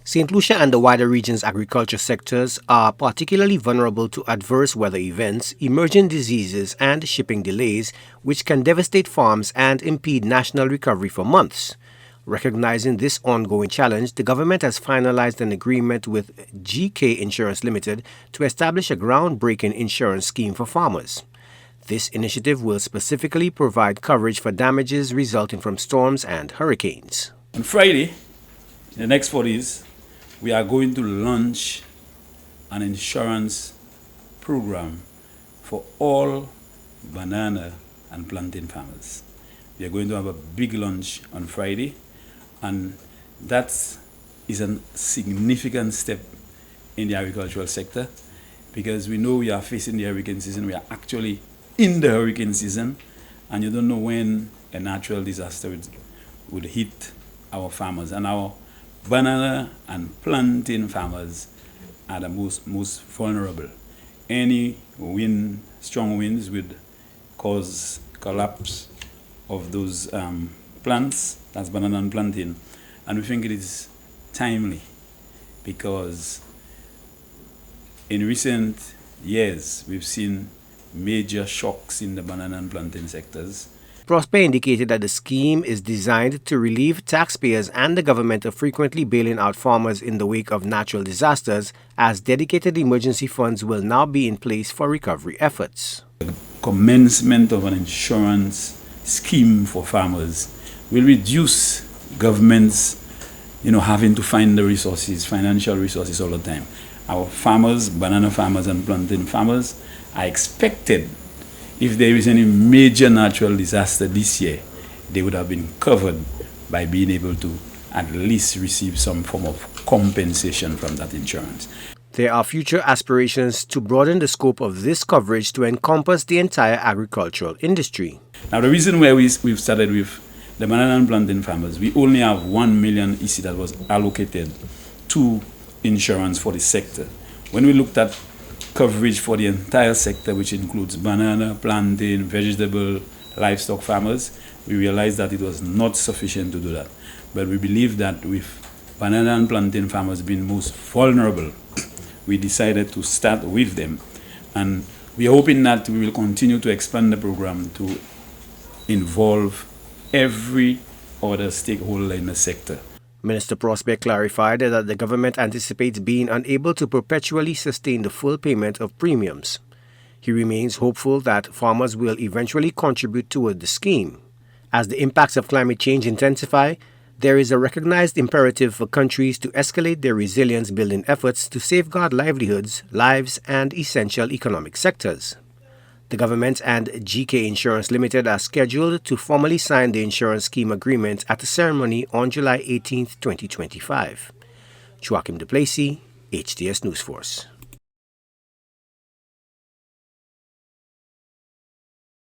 St. Lucia and the wider region's agriculture sectors are particularly vulnerable to adverse weather events, emerging diseases, and shipping delays, which can devastate farms and impede national recovery for months. Recognizing this ongoing challenge, the government has finalized an agreement with GK Insurance Limited to establish a groundbreaking insurance scheme for farmers. This initiative will specifically provide coverage for damages resulting from storms and hurricanes. On Friday, in the next 4 days, we are going to launch an insurance program for all banana and plantain farmers. We are going to have a big launch on Friday, and that is a significant step in the agricultural sector, because we know we are facing the hurricane season. We are actually in the hurricane season, and you don't know when a natural disaster would hit our farmers. And our banana and plantain farmers are the most vulnerable. Any strong winds would cause collapse of those plants, that's banana and plantain. And we think it is timely, because in recent years we've seen major shocks in the banana and plantain sectors. Prosper indicated that the scheme is designed to relieve taxpayers and the government of frequently bailing out farmers in the wake of natural disasters, as dedicated emergency funds will now be in place for recovery efforts. The commencement of an insurance scheme for farmers will reduce governments having to find the resources, financial resources all the time. Our farmers, banana farmers and plantain farmers, are expected, if there is any major natural disaster this year, they would have been covered by being able to at least receive some form of compensation from that insurance. There are future aspirations to broaden the scope of this coverage to encompass the entire agricultural industry. Now, the reason why we've started with the banana and plantain farmers, we only have 1 million EC that was allocated to insurance for the sector. When we looked at coverage for the entire sector, which includes banana, plantain, vegetable, livestock farmers, we realized that it was not sufficient to do that. But we believe that with banana and plantain farmers being most vulnerable, we decided to start with them. And we are hoping that we will continue to expand the program to involve every other stakeholder in the sector. Minister Prosper clarified that the government anticipates being unable to perpetually sustain the full payment of premiums. He remains hopeful that farmers will eventually contribute toward the scheme. As the impacts of climate change intensify, there is a recognized imperative for countries to escalate their resilience-building efforts to safeguard livelihoods, lives, and essential economic sectors. The government and GK Insurance Limited are scheduled to formally sign the insurance scheme agreement at a ceremony on July 18, 2025. Joachim Duplessis, HTS News Force.